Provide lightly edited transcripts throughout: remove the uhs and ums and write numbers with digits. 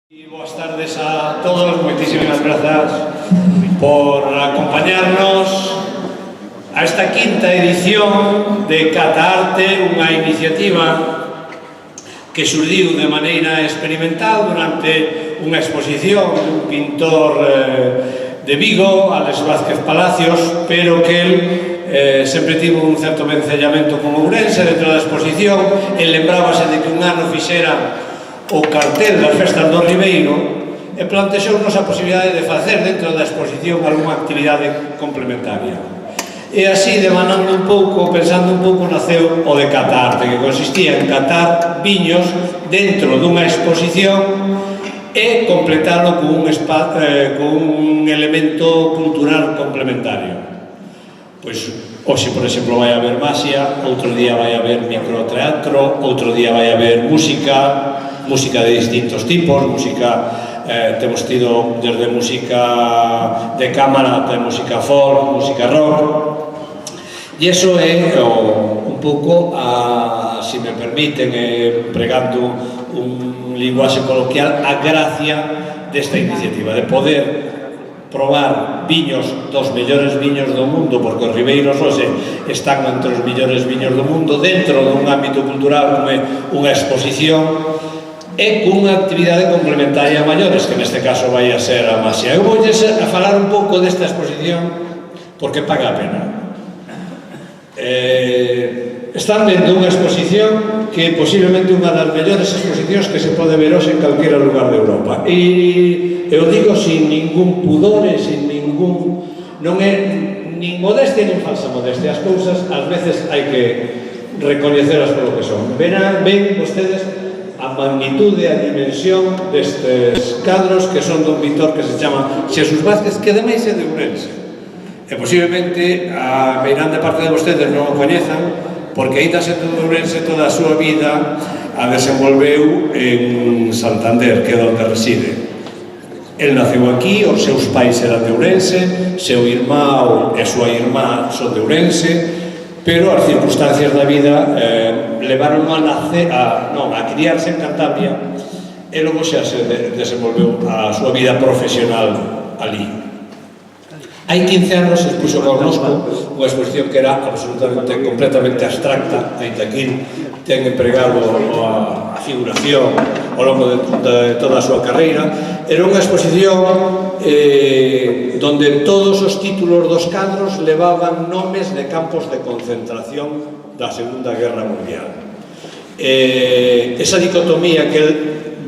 Boas tardes a todos, moitísimas grazas por acompañarnos a esta quinta edición de Cataarte, unha iniciativa que surdiu de maneira experimental durante unha exposición dun pintor de Vigo, Álex Vázquez Palacios, pero que el sempre tivo un certo vencellamento con Ourense dentro da exposición. El lembrábase de que un ano fixera o cartel das festas do Ribeiro e plantexounos a posibilidade de facer dentro da exposición algunha actividade complementaria. E así, devanando un pouco, pensando un pouco, naceu o de Cataarte, que consistía en catar viños dentro dunha exposición e completalo con un elemento cultural complementario. Pois, hoxe, por exemplo, vai haber maxia, outro día vai haber microteatro, outro día vai haber música de distintos tipos, temos tido desde música de cámara ata música folk, música rock, e iso é un pouco, se me permiten, empregando un linguaxe coloquial, a gracia desta iniciativa, de poder probar viños dos mellores viños do mundo, porque os ribeiros hoxe están entre os mellores viños do mundo dentro dun ámbito cultural como é unha exposición e cunha actividade complementaria a maiores, que neste caso vai a ser a maxia. Eu vou a falar un pouco desta exposición porque paga a pena. Están vendo unha exposición que é posiblemente unha das mellores exposicións que se pode ver hoxe en calquera lugar de Europa. E eu digo sin ningún pudor e sin ningún... non é nin modestia nin falsa modestia. As cousas, ás veces, hai que recoñecelas polo que son. Ven vostedes a magnitude e a dimensión destes cadros que son dun pintor que se chama Xesús Vázquez, que ademais é de Ourense. E posiblemente a meirande parte de vostedes non o coñezan, porque aínda sendo de Ourense toda a súa vida a desenvolveu en Santander, que é onde reside. El naceu aquí, os seus pais eran de Ourense, seu irmão e súa irmá son de Ourense, pero as circunstancias da vida levaron a criarse en Cantabria e logo xa se desenvolveu a súa vida profesional ali. Hai 15 anos se expuxo connosco unha exposición que era absolutamente, completamente abstracta, ainda que ten empregado a figuración ao longo de toda a súa carreira. Era unha exposición donde todos os títulos dos cadros levaban nomes de campos de concentración da Segunda Guerra Mundial. Esa dicotomía que el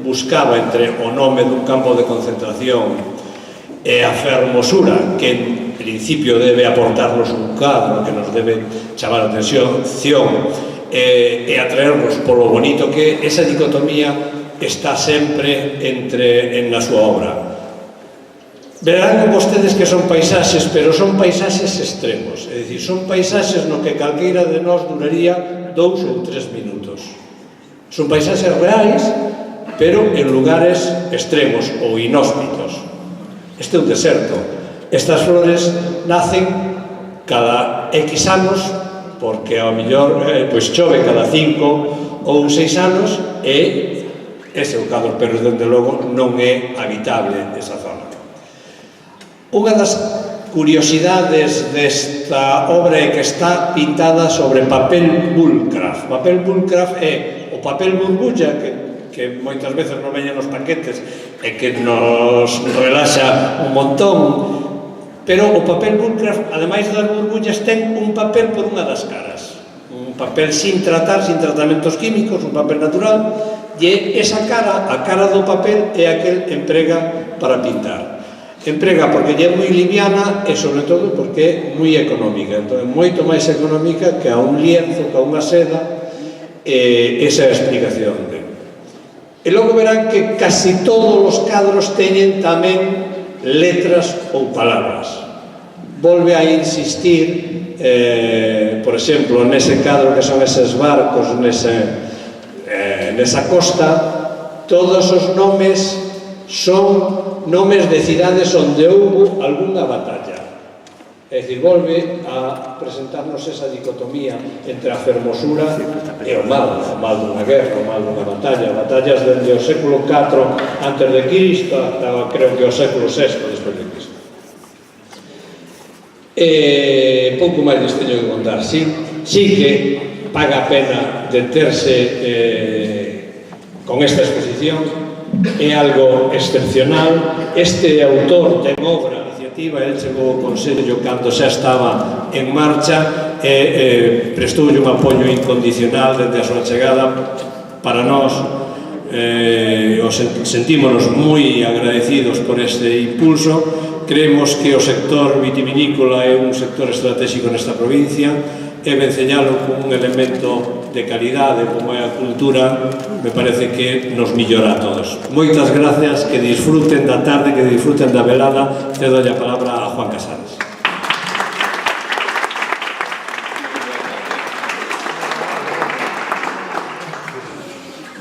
buscaba entre o nome dun campo de concentración e a fermosura que en principio debe aportarnos un cadro, que nos debe chamar a atención e atraernos polo bonito que esa dicotomía está sempre na súa obra. Verán vostedes que son paisaxes, pero son paisaxes extremos, é dicir, son paisaxes no que calqueira de nós duraría 2 ou 3 minutos. Son paisaxes reais, pero en lugares extremos ou inhóspitos. Este é un deserto. Estas flores nacen cada X anos, porque ao mellor chove cada 5 ou 6 anos e ese é o cadro, pero dende logo non é habitable esa zona. Unha das curiosidades desta obra é que está pintada sobre papel bullcraft. Papel bullcraft é o papel burbulla que moitas veces non veñen nos paquetes e que nos relaxa un montón, pero o papel bullcraft, ademais das burbullas, ten un papel por unha das caras, un papel sin tratar, sin tratamentos químicos, un papel natural, e esa cara, a cara do papel, é a que emprega para pintar. Emprega porque é moi liviana e, sobre todo, porque é moi económica. Entón, é moito máis económica que a un lienzo, que a unha seda, esa é a explicación de. E logo verán que casi todos os cadros teñen tamén letras ou palabras. Volve a insistir, por exemplo, nese cadro que son eses barcos, nesa costa, todos os nomes son nomes de cidades onde houbo algunha batalla. É dicir, volve a presentarnos esa dicotomía entre a fermosura e o mal dunha guerra, o mal dunha batalla, batallas dende o século IV antes de Cristo ata creo que o século VI despois de Cristo. Pouco máis lhes teño que contar. Sí que paga a pena deterse con esta exposición, é algo excepcional. Este autor ten obra, el chegou ao Consello cando xa estaba en marcha e prestoulle un apoio incondicional desde a súa chegada. Para nós sentímonos moi agradecidos por este impulso. Creemos que o sector vitivinícola é un sector estratégico nesta provincia e venceñalo como un elemento de calidade como é a cultura, me parece que nos millora a todos. Moitas gracias, que disfruten da tarde, que disfruten da velada. Cedo a palabra a Juan Casares.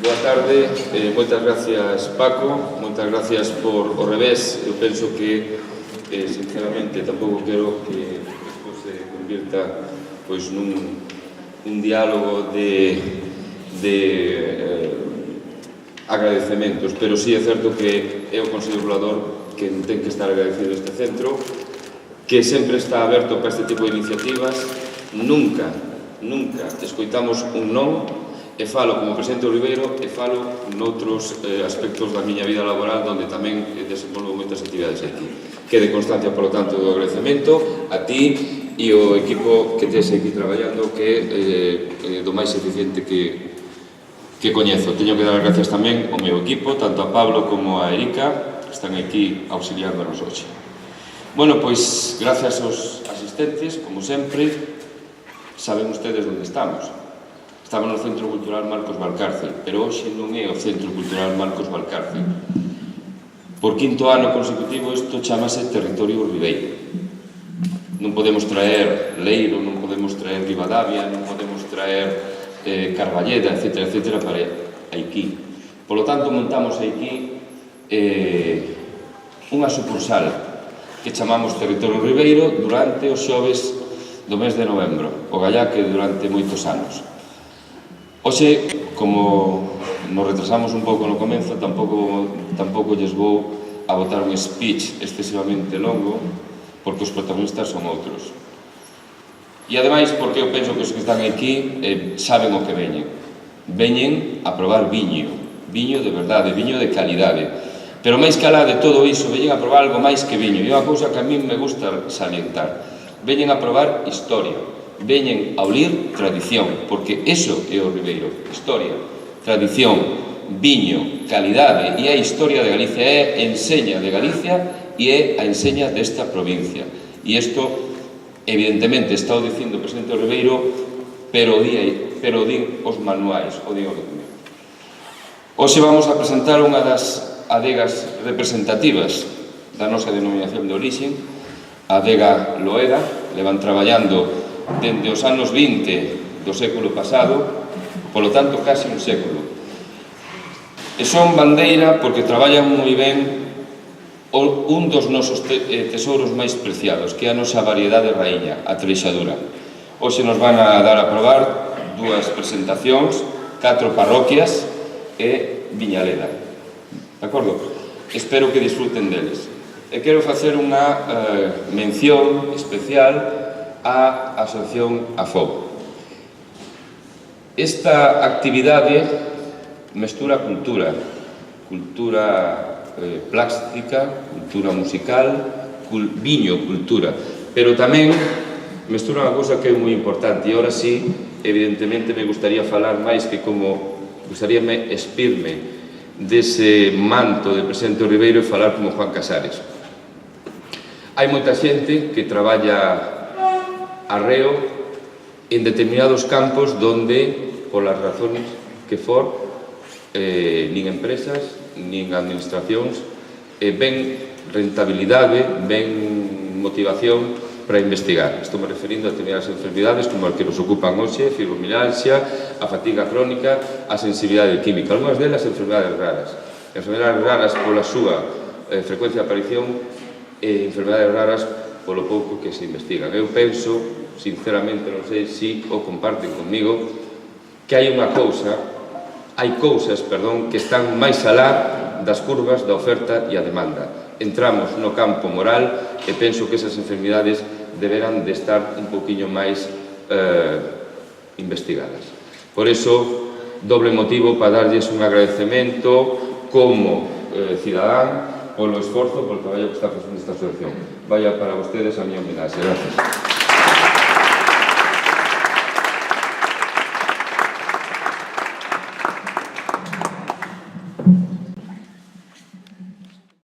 Boa tarde, moitas gracias Paco, moitas gracias por o revés. Eu penso que, sinceramente, tampouco quero que isto se convirta pois nun diálogo de agradecementos, pero sí é certo que é o Consello Regulador que ten que estar agradecido este centro, que sempre está aberto para este tipo de iniciativas. Nunca escoitamos un non, e falo como presidente do Ribeiro e falo noutros aspectos da miña vida laboral onde tamén desenvolvo moitas actividades aquí. Quede constancia, polo tanto, do agradecemento a ti e o equipo que tes aquí traballando, que é do máis eficiente que coñezo. Teño que dar as gracias tamén ao meu equipo, tanto a Pablo como a Erika, que están aquí auxiliándonos hoxe. Bueno, pois, gracias aos asistentes, como sempre, saben ustedes onde estamos. Estamos no Centro Cultural Marcos Valcárcel, pero hoxe non é o Centro Cultural Marcos Valcárcel. Por quinto ano consecutivo isto chamase Territorio Ribeiro. Non podemos traer Leiro, non podemos traer Ribadavia, non podemos traer Carballeda, etc. para aquí. Por lo tanto, montamos aquí unha sucursal que chamamos Territorio Ribeiro durante os xoves do mes de novembro, o gallaque durante moitos anos. Hoxe, como nos retrasamos un pouco no comenzo, tampouco lles vou a botar un speech excesivamente longo, porque os protagonistas son outros. E ademais, porque eu penso que os que están aquí saben o que veñen. Veñen a probar viño de verdade, viño de calidade. Pero máis que alá de todo iso, veñen a probar algo máis que viño. E unha cousa que a mí me gusta salientar. Veñen a probar historia, veñen a olir tradición, porque eso é o Ribeiro, historia, tradición, viño, calidade, e a historia de Galicia, é a enseña de Galicia e é a enseña desta provincia. E isto, evidentemente, está o dicindo o presidente do Ribeiro, pero din os manuais, o din o documento. Hoxe vamos a presentar unha das adegas representativas da nosa denominación de orixe, a adega Loeda. Levan traballando dende os anos 20 do século pasado, polo tanto, case un século. E son bandeira porque traballan moi ben un dos nosos tesouros máis preciados, que é a nosa variedade raíña, a treixadura. Hoxe nos van a dar a probar dúas presentacións, 4 parroquias e Viñaleda. De acordo? Espero que disfruten deles. E quero facer unha mención especial á Asociación AFOB. Esta actividade mestura cultura plástica, cultura musical, viño, cultura, pero tamén mestura unha cousa que é moi importante. E ahora sí, evidentemente, me gustaría falar máis que como gustaríame espirme dese manto de presidente do Ribeiro e falar como Juan Casares. Hai moita xente que traballa arreo en determinados campos donde, polas razones que for, nin empresas, nin administracións ven rentabilidade, ven motivación para investigar. Estou me referindo a determinadas enfermidades como as que nos ocupan hoxe, fibromialgia, a fatiga crónica, a sensibilidade química. Algúnas delas enfermedades raras. Enfermedades raras pola súa frecuencia de aparición e enfermedades raras polo pouco que se investigan. Eu penso, sinceramente, non sei se o comparten comigo, que hai cousas que están máis alá das curvas da oferta e a demanda. Entramos no campo moral e penso que esas enfermidades deberán de estar un poquinho máis investigadas. Por iso, doble motivo para darlles un agradecemento como cidadán polo esforzo, polo traballo que está facendo esta asociación. Vaya para vostedes a miña homenaxe. Gracias.